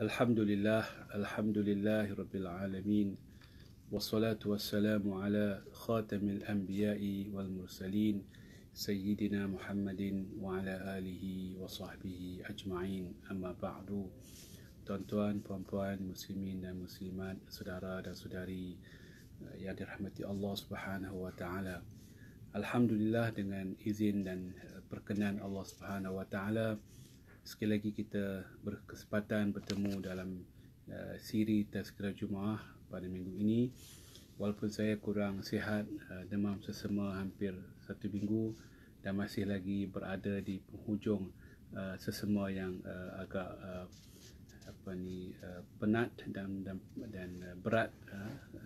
Alhamdulillah, alhamdulillahirabbil alamin. Wassalatu wassalamu ala khatamil anbiya'i wal mursalin sayyidina Muhammadin wa ala alihi wa sahbihi ajma'in. Amma ba'du. Tuan-tuan, puan-puan, muslimin dan muslimat, saudara dan saudari yang dirahmati Allah Subhanahu wa taala. Alhamdulillah, dengan izin dan perkenan Allah Subhanahu wa taala, sekali lagi kita berkesempatan bertemu dalam siri Tazkirah Jumaah pada minggu ini. Walaupun saya kurang sihat, demam sesama hampir 1 minggu dan masih lagi berada di penghujung sesama yang agak penat dan berat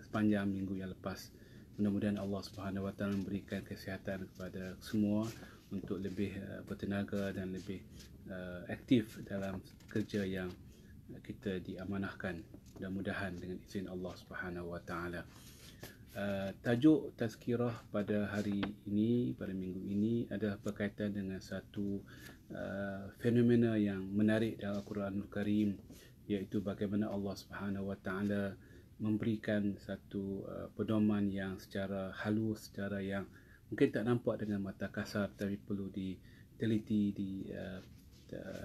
sepanjang minggu yang lepas. Mudah-mudahan Allah Subhanahu Wa Taala memberikan kesihatan kepada semua untuk lebih bertenaga dan lebih aktif dalam kerja yang kita diamanahkan. Mudah-mudahan dengan izin Allah Subhanahu Wa Taala. Tajuk tazkirah pada hari ini, pada minggu ini adalah berkaitan dengan satu fenomena yang menarik dalam Al-Quranul Karim, iaitu bagaimana Allah Subhanahu Wa Taala memberikan satu pedoman yang secara halus, secara yang mungkin tak nampak dengan mata kasar, tapi perlu diteliti,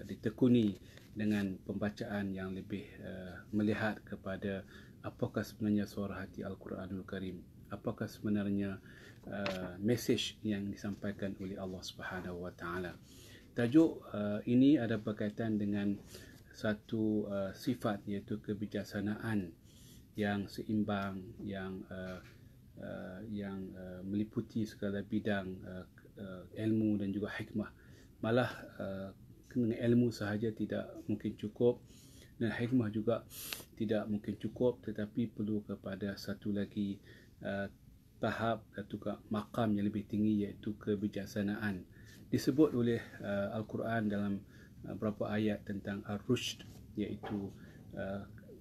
ditekuni dengan pembacaan yang lebih melihat kepada apakah sebenarnya suara hati Al-Quranul Karim, apakah sebenarnya mesej yang disampaikan oleh Allah Subhanahu Wa Taala. Tajuk ini ada berkaitan dengan satu sifat, iaitu kebijaksanaan yang seimbang, yang meliputi segala bidang ilmu dan juga hikmah. Malah dengan ilmu sahaja tidak mungkin cukup, dan hikmah juga tidak mungkin cukup, tetapi perlu kepada satu lagi tahap atau maqam yang lebih tinggi, iaitu kebijaksanaan. Disebut oleh Al-Quran dalam beberapa ayat tentang ar-rushd, iaitu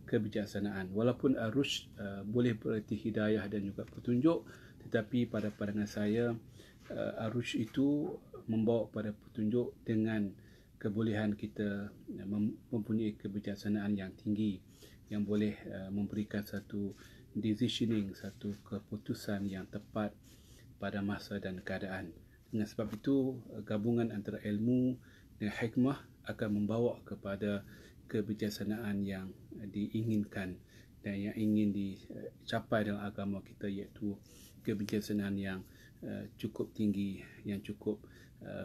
kebijaksanaan. Walaupun ar-rushd boleh bererti hidayah dan juga petunjuk, tetapi pada pandangan saya ar-rushd itu membawa pada petunjuk dengan kebolehan kita mempunyai kebijaksanaan yang tinggi, yang boleh memberikan satu decisioning, satu keputusan yang tepat pada masa dan keadaan. Dengan sebab itu, gabungan antara ilmu dan hikmah akan membawa kepada kebijaksanaan yang diinginkan dan yang ingin dicapai dalam agama kita, iaitu kebijaksanaan yang cukup tinggi, yang cukup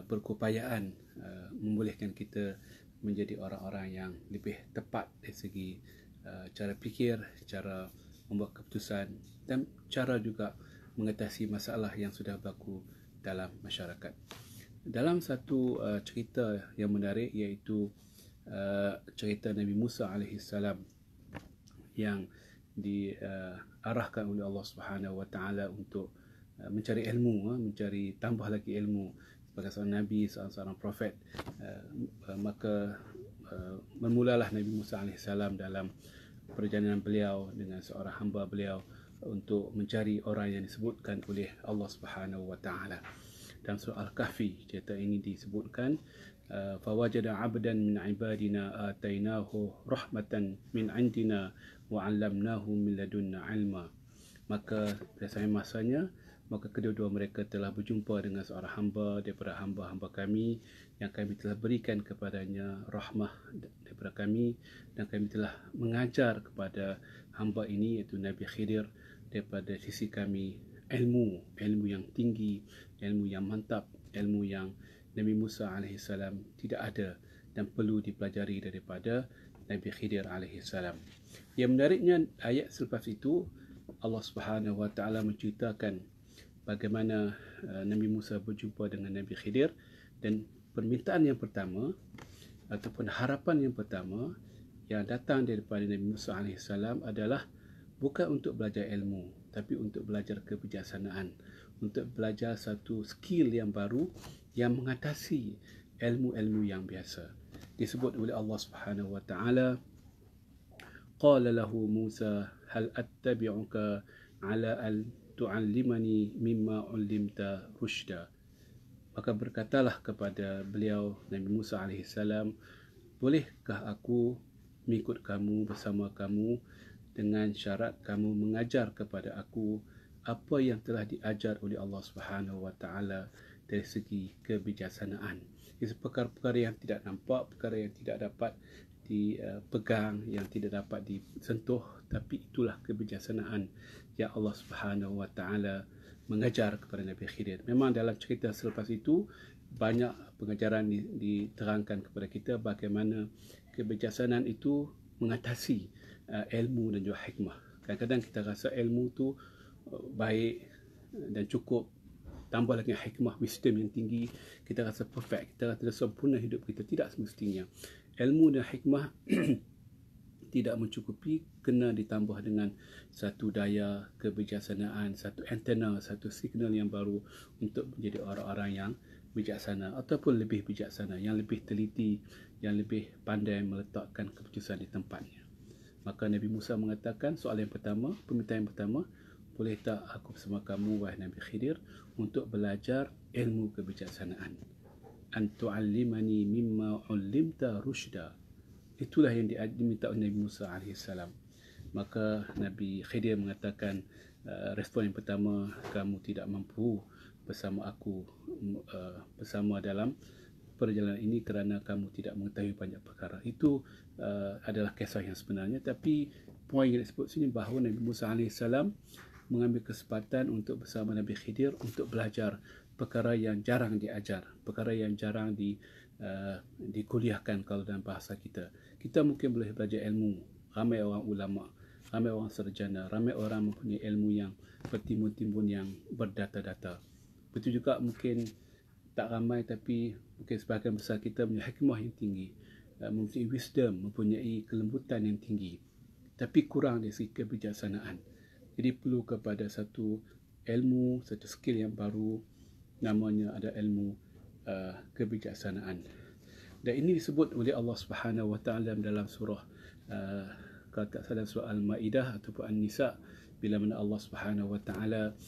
berkeupayaan membolehkan kita menjadi orang-orang yang lebih tepat dari segi cara fikir, cara membuat keputusan, dan cara juga mengatasi masalah yang sudah berlaku dalam masyarakat. Dalam satu cerita yang menarik, iaitu cerita Nabi Musa AS yang diarahkan oleh Allah Subhanahu Wa Taala untuk mencari ilmu, mencari tambah lagi ilmu sebagai seorang Nabi, seorang Prophet. Maka bermulalah Nabi Musa AS dalam perjalanan beliau dengan seorang hamba beliau untuk mencari orang yang disebutkan oleh Allah Subhanahu Wa Taala. Dalam surah Al-Kahfi, cerita ini disebutkan, fawajada 'abdan min 'ibadina atainahu rahmatan min 'indina wa 'allamnahu min ladunna 'ilma. Maka biasanya masanya, maka kedua-dua mereka telah berjumpa dengan seorang hamba daripada hamba-hamba kami, yang kami telah berikan kepadanya rahmah daripada kami, dan kami telah mengajar kepada hamba ini, iaitu Nabi Khidir, daripada sisi kami ilmu yang tinggi, ilmu yang mantap, ilmu yang Nabi Musa AS tidak ada dan perlu dipelajari daripada Nabi Khidir AS. Yang menariknya, ayat selepas itu Allah Subhanahu Wa Taala menceritakan bagaimana Nabi Musa berjumpa dengan Nabi Khidir, dan permintaan yang pertama ataupun harapan yang pertama yang datang daripada Nabi Musa AS adalah bukan untuk belajar ilmu, tapi untuk belajar kebijaksanaan, untuk belajar satu skill yang baru yang mengatasi ilmu-ilmu yang biasa. Disebut oleh Allah Subhanahu Wa Taala, qala lahu Musa hal attabi'uka ala al tu'allimani mimma 'ullimta rusyda. Maka berkatalah kepada beliau Nabi Musa AS, bolehkah aku mengikut kamu, bersama kamu, dengan syarat kamu mengajar kepada aku apa yang telah diajar oleh Allah Subhanahu Wa Taala dari segi kebijaksanaan. Itu perkara-perkara yang tidak nampak, perkara yang tidak dapat dipegang, yang tidak dapat disentuh, tapi itulah kebijaksanaan yang Allah Subhanahu Wa Taala mengajar kepada Nabi Khidir. Memang dalam cerita selepas itu banyak pengajaran diterangkan kepada kita bagaimana kebijaksanaan itu mengatasi ilmu dan juga hikmah. Kadang-kadang kita rasa ilmu tu baik dan cukup, tambah lagi hikmah, wisdom yang tinggi, kita rasa perfect, kita rasa sempurna hidup kita. Tidak semestinya. Ilmu dan hikmah tidak mencukupi, kena ditambah dengan satu daya kebijaksanaan, satu antena, satu signal yang baru untuk menjadi orang-orang yang bijaksana ataupun lebih bijaksana, yang lebih teliti, yang lebih pandai meletakkan keputusan di tempatnya. Maka Nabi Musa mengatakan, soalan yang pertama, permintaan yang pertama, boleh tak aku bersama kamu, wahai Nabi Khidir, untuk belajar ilmu kebijaksanaan? An tu'allimani mimma 'ullimta rusyda. Itulah yang diminta oleh Nabi Musa AS. Maka Nabi Khidir mengatakan, respon yang pertama, kamu tidak mampu bersama aku bersama dalam perjalanan ini kerana kamu tidak mengetahui banyak perkara. Itu adalah kisah yang sebenarnya. Tapi poin yang disebut sini bahawa Nabi Musa AS mengambil kesempatan untuk bersama Nabi Khidir untuk belajar perkara yang jarang diajar, perkara yang jarang dikuliahkan kalau dalam bahasa kita. Kita mungkin boleh belajar ilmu, ramai orang ulama, ramai orang sarjana, ramai orang mempunyai ilmu yang bertimbun-timbun, yang berdata-data. Betul juga mungkin tak ramai, tapi mungkin sebahagian besar kita mempunyai hikmah yang tinggi, mempunyai wisdom, mempunyai kelembutan yang tinggi, tapi kurang dari segi kebijaksanaan. Jadi perlu kepada satu ilmu, satu skill yang baru, namanya ada ilmu kebijaksanaan. Dan ini disebut oleh Allah Subhanahu Wa Taala dalam surah kalau tak salah surah Al-Maidah ataupun An-Nisa, bila mana Allah Subhanahu Wa Taala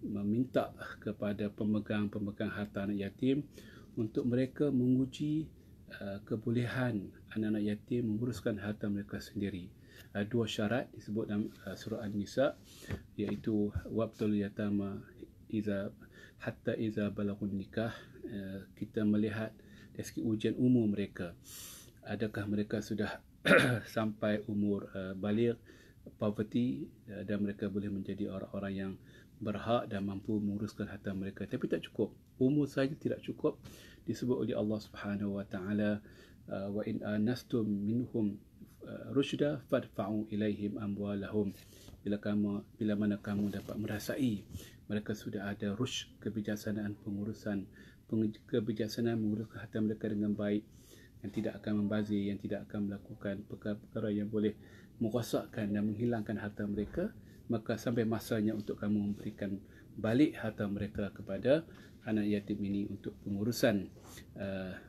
meminta kepada pemegang harta anak yatim untuk mereka menguji kebolehan anak-anak yatim menguruskan harta mereka sendiri. Dua syarat disebut dalam surah An-Nisa, iaitu wabtul yatama hatta iza balagun nikah. Kita melihat dari segi ujian umur mereka, adakah mereka sudah sampai umur baligh, poverty, dan mereka boleh menjadi orang-orang yang berhak dan mampu menguruskan harta mereka. Tapi tak cukup, umur saja tidak cukup. Disebut oleh Allah Subhanahu Wa Taala, wa in anastum minhum rusyda fadfa'u ilaihim amwalahum. Bila mana kamu dapat merasai mereka sudah ada rusyd, kebijaksanaan pengurusan, kebijaksanaan menguruskan harta mereka dengan baik, yang tidak akan membazir, yang tidak akan melakukan perkara-perkara yang boleh merosakkan dan menghilangkan harta mereka, maka sampai masanya untuk kamu memberikan balik harta mereka kepada anak yatim ini untuk pengurusan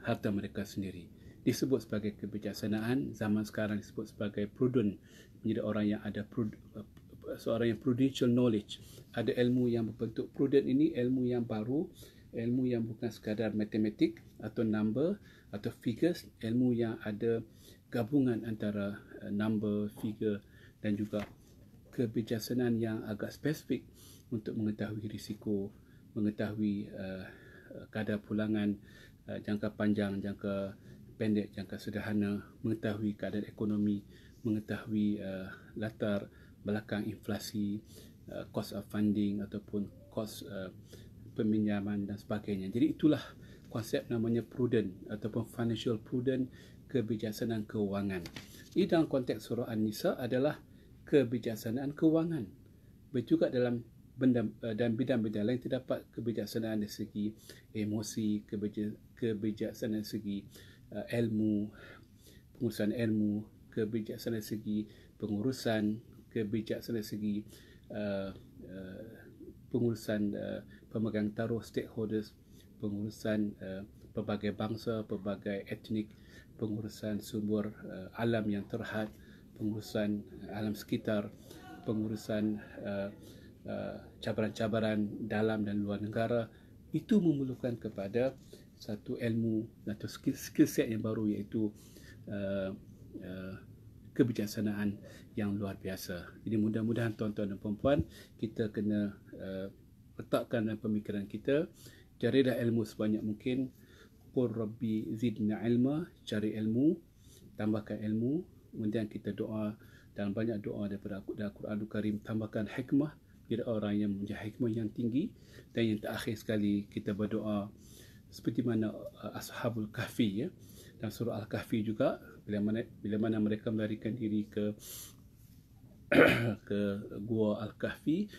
harta mereka sendiri. Disebut sebagai kebijaksanaan, zaman sekarang disebut sebagai prudent, menjadi orang yang ada seorang yang prudential knowledge, ada ilmu yang berbentuk prudent. Ini ilmu yang baru, ilmu yang bukan sekadar matematik atau number atau figures, ilmu yang ada gabungan antara number, figure dan juga kebijaksanaan yang agak spesifik untuk mengetahui risiko, mengetahui kadar pulangan jangka panjang, jangka pendek, jangka sederhana, mengetahui keadaan ekonomi, mengetahui latar belakang inflasi, cost of funding ataupun cost peminjaman dan sebagainya. Jadi itulah konsep namanya prudent ataupun financial prudent, kebijaksanaan keuangan. Ini dalam konteks surah An-Nisa adalah kebijaksanaan keuangan. Begitu juga dalam dan bidang-bidang lain terdapat kebijaksanaan dari segi emosi, kebijaksanaan dari segi ilmu, pengurusan ilmu, kebijaksanaan dari segi pengurusan, kebijaksanaan dari segi pengurusan pemegang taruh, stakeholders, pengurusan pelbagai bangsa, pelbagai etnik, pengurusan sumber alam yang terhad, pengurusan alam sekitar, pengurusan cabaran-cabaran dalam dan luar negara. Itu memerlukan kepada satu ilmu atau skill set yang baru, iaitu kebijaksanaan yang luar biasa. Jadi mudah-mudahan tuan-tuan dan puan-puan, kita kena letakkan dalam pemikiran kita, carilah ilmu sebanyak mungkin. Qur Rabbi zidna ilma, cari ilmu, tambahkan ilmu. Kemudian kita doa, dan banyak doa daripada Al-Quranul Karim, tambahkan hikmah, jadi orang yang mempunyai hikmah yang tinggi. Dan yang terakhir sekali, kita berdoa seperti mana Ashabul Kahfi, ya, dalam surah Al-Kahfi juga, bila mana mereka melarikan diri ke gua Al-Kahfi,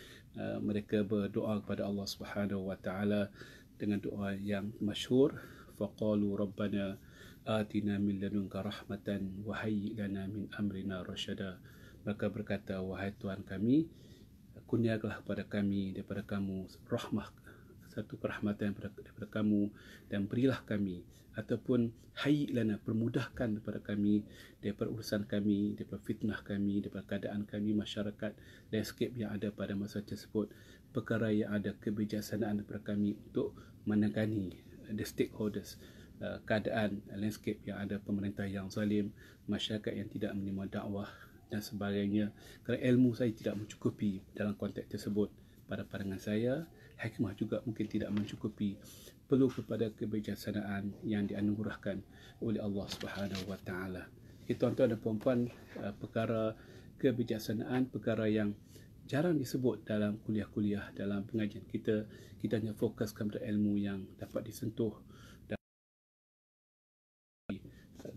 mereka berdoa kepada Allah Subhanahu wa taala dengan doa yang masyhur, faqalu rabbana atina min ladunka rahmatan wa hayyi lana min amrina rasyada. Mereka berkata, wahai Tuhan kami, kurniakanlah kepada kami daripada kamu rahmah, satu kerahmatan daripada kamu, dan berilah kami, ataupun hayyi lana, permudahkan kepada kami daripada urusan kami, daripada fitnah kami, daripada keadaan kami, masyarakat, landscape yang ada pada masa tersebut, perkara yang ada kebijaksanaan daripada kami untuk menangani the stakeholders, keadaan landscape yang ada pemerintah yang zalim, masyarakat yang tidak menerima dakwah dan sebagainya. Kerana ilmu saya tidak mencukupi dalam konteks tersebut, pada pandangan saya hikmah juga mungkin tidak mencukupi, perlu kepada kebijaksanaan yang dianugerahkan oleh Allah Subhanahu wa taala. Tuan-tuan dan puan-puan, perkara kebijaksanaan perkara yang jarang disebut dalam kuliah-kuliah, dalam pengajian kita. Kita hanya fokuskan pada ilmu yang dapat disentuh dan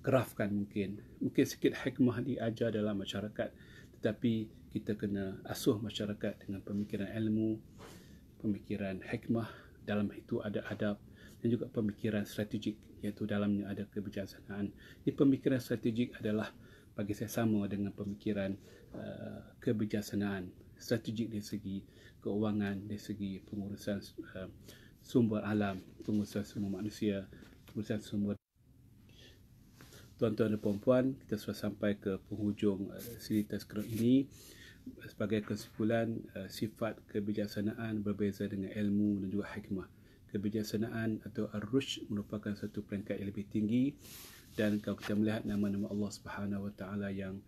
grafkan, mungkin sikit hikmah diajar dalam masyarakat, tetapi kita kena asuh masyarakat dengan pemikiran ilmu, pemikiran hikmah, dalam itu ada adab, dan juga pemikiran strategik, iaitu dalamnya ada kebijaksanaan. Di pemikiran strategik adalah bagi saya sama dengan pemikiran kebijaksanaan. Strategik dari segi keuangan, dari segi pengurusan sumber alam, pengurusan sumber manusia, pengurusan sumber. Tuan-tuan dan puan-puan, kita sudah sampai ke penghujung cerita sekarang ini. Sebagai kesimpulan, sifat kebijaksanaan berbeza dengan ilmu dan juga hikmah. Kebijaksanaan atau ar-rushd merupakan satu peringkat yang lebih tinggi, dan kalau kita melihat nama-nama Allah Subhanahu wa taala yang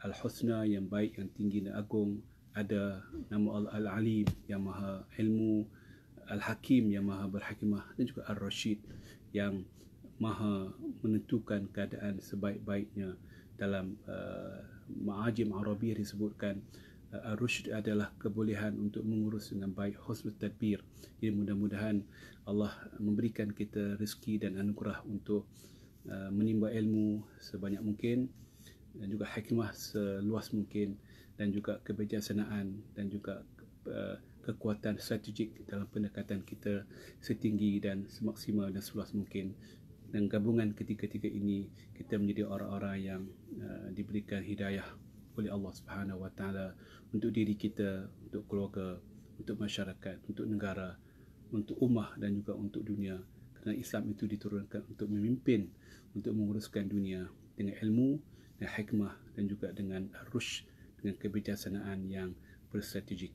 al-husna, yang baik, yang tinggi dan agung, ada nama Allah al-alim, yang maha ilmu, al-hakim, yang maha berhikmah, dan juga ar-rasyid, yang maha menentukan keadaan sebaik-baiknya. Dalam ma'ajim Arabiah disebutkan ar-rusyd adalah kebolehan untuk mengurus dengan baik, husnul tadbir. Jadi mudah-mudahan Allah memberikan kita rezeki dan anugerah untuk menimba ilmu sebanyak mungkin, dan juga hikmah seluas mungkin, dan juga kebijaksanaan, dan juga kekuatan strategik dalam pendekatan kita setinggi dan semaksimal dan seluas mungkin. Dan gabungan ketiga-tiga ini, kita menjadi orang-orang yang diberikan hidayah oleh Allah Subhanahu wa taala untuk diri kita, untuk keluarga, untuk masyarakat, untuk negara, untuk ummah, dan juga untuk dunia. Kerana Islam itu diturunkan untuk memimpin, untuk menguruskan dunia dengan ilmu dan hikmah, dan juga dengan rushd, dengan kebijaksanaan yang berstrategik.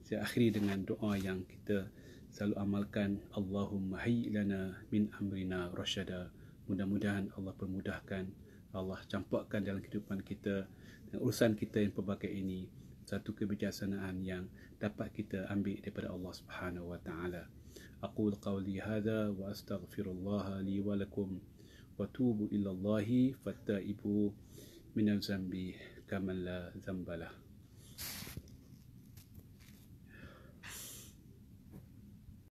Saya akhiri dengan doa yang kita selalu amalkan, Allahumma hayyi lana min amrina rasyada. Mudah-mudahan Allah permudahkan, Allah campakkan dalam kehidupan kita dan urusan kita yang pelbagai ini satu kebijaksanaan yang dapat kita ambil daripada Allah Subhanahu wa taala. Aqul qawli hadha wa astaghfirullah li wa lakum wa tubu ila Allahi fattaibu min al-zambi kama la zambalah.